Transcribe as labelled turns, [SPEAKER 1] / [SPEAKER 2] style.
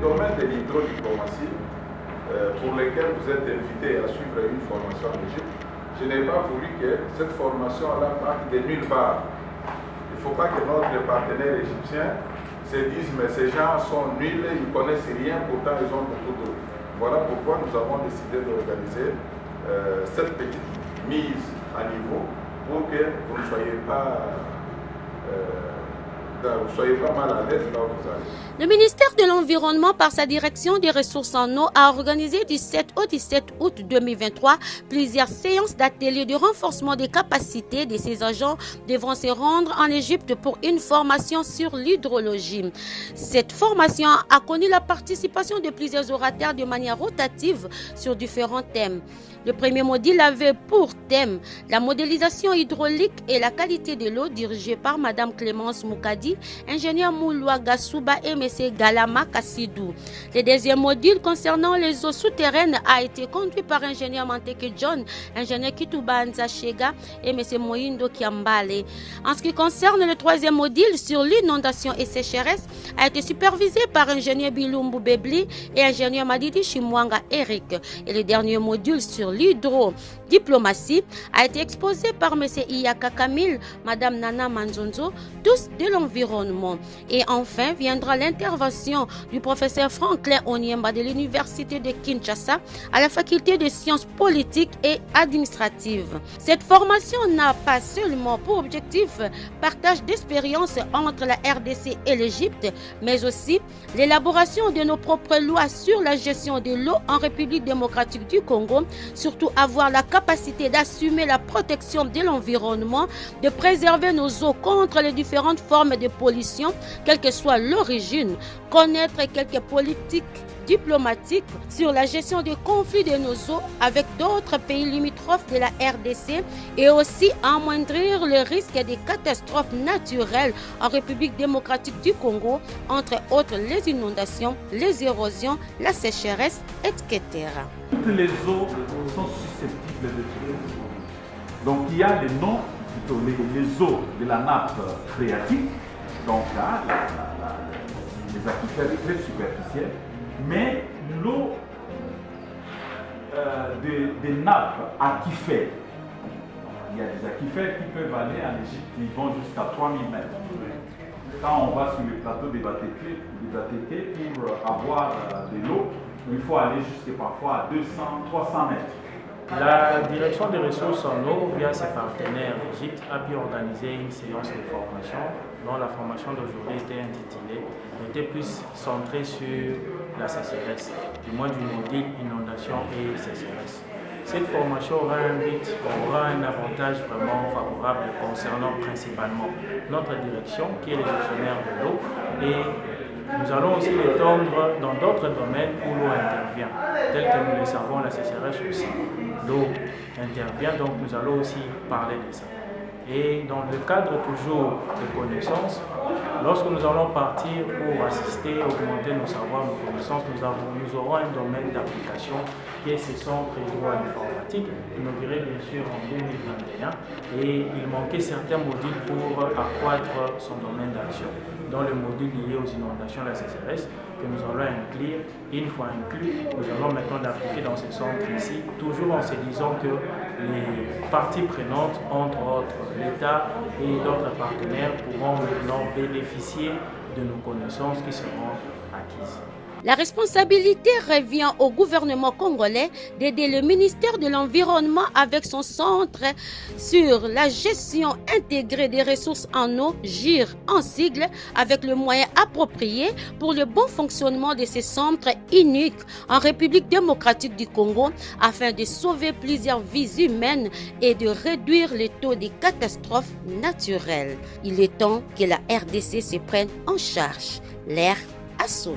[SPEAKER 1] domaine de l'hydrodiplomatie, pour lesquels vous êtes invités à suivre une formation en Égypte, je n'ai pas voulu que cette formation-là parte de nulle part. Il ne faut pas que notre partenaire égyptien se dise mais ces gens sont nuls, ils ne connaissent rien, pourtant ils ont beaucoup d'eau. Voilà pourquoi nous avons décidé d'organiser cette petite mise à niveau pour que vous ne soyez pas mal à l'aise là où vous allez.
[SPEAKER 2] Le ministère de l'Environnement, par sa direction des ressources en eau, a organisé du 7 au 17 août 2023 plusieurs séances d'ateliers de renforcement des capacités de ces agents devront se rendre en Égypte pour une formation sur l'hydrologie. Cette formation a connu la participation de plusieurs orateurs de manière rotative sur différents thèmes. Le premier module avait pour thème la modélisation hydraulique et la qualité de l'eau, dirigé par Mme Clémence Moukadi, ingénieur Mouloua Gassouba et M. Galama Kassidou. Le deuxième module concernant les eaux souterraines a été conduit par ingénieur Manteke John, ingénieur Kitouba Nzachega et M. Moindo Kiambale. En ce qui concerne le troisième module sur l'inondation et sécheresse, a été supervisé par ingénieur Bilumbu Bebli et ingénieur Madidi Chimwanga Eric. Et le dernier module sur l'hydrodiplomatie a été exposé par M. Iyaka Kamil, Mme Nana Manzonzo, tous de l'environnement. Et enfin viendra l'intervention du professeur Franklin Onyemba de l'Université de Kinshasa à la faculté de sciences politiques et administratives. Cette formation n'a pas seulement pour objectif partage d'expériences entre la RDC et l'Égypte, mais aussi l'élaboration de nos propres lois sur la gestion de l'eau en République démocratique du Congo, surtout avoir la capacité d'assumer la protection de l'environnement, de préserver nos eaux contre les différentes formes de pollution, quelle que soit l'origine, connaître quelques politiques diplomatiques sur la gestion des conflits de nos eaux avec d'autres pays limitrophes de la RDC et aussi amoindrir le risque des catastrophes naturelles en République démocratique du Congo, entre autres les inondations, les érosions, la sécheresse, etc.
[SPEAKER 3] Toutes les eaux sont susceptibles de pollution. Donc il y a les noms, les eaux de la nappe phréatique, donc là, les aquifères très superficiels, mais l'eau des nappes aquifères. Il y a des aquifères qui peuvent aller en Égypte, qui vont jusqu'à 3000 mètres. Quand on va sur le plateau des Batéké pour avoir de l'eau, il faut aller jusqu'à parfois à 200, 300 mètres.
[SPEAKER 4] La direction des ressources en eau, via ses partenaires d'Égypte, a pu organiser une séance de formation dont la formation d'aujourd'hui était plus centrée sur la sécheresse, du moins du module inondation et sécheresse. Cette formation aura un avantage vraiment favorable concernant principalement notre direction, qui est le gestionnaire de l'eau, et nous allons aussi l'étendre dans d'autres domaines où l'eau intervient, tels que nous le savons, la sécheresse aussi. L'eau intervient, donc nous allons aussi parler de ça. Et dans le cadre toujours de connaissances, lorsque nous allons partir pour assister, augmenter nos savoirs, nos connaissances, nous aurons un domaine d'application qui est ce centre hydro-informatique, inauguré bien sûr en 2021, et il manquait certains modules pour accroître son domaine d'action, dont le module lié aux inondations et la sécheresse, que nous allons inclure. Une fois inclus, nous allons maintenant l'appliquer dans ce centre ici, toujours en se disant que les parties prenantes, entre autres l'État et d'autres partenaires, pourront maintenant bénéficier de nos connaissances qui seront acquises.
[SPEAKER 2] La responsabilité revient au gouvernement congolais d'aider le ministère de l'Environnement avec son centre sur la gestion intégrée des ressources en eau, GIR en sigle, avec le moyen approprié pour le bon fonctionnement de ces centres uniques en République démocratique du Congo afin de sauver plusieurs vies humaines et de réduire le taux des catastrophes naturelles. Il est temps que la RDC se prenne en charge. L'ère a sonné.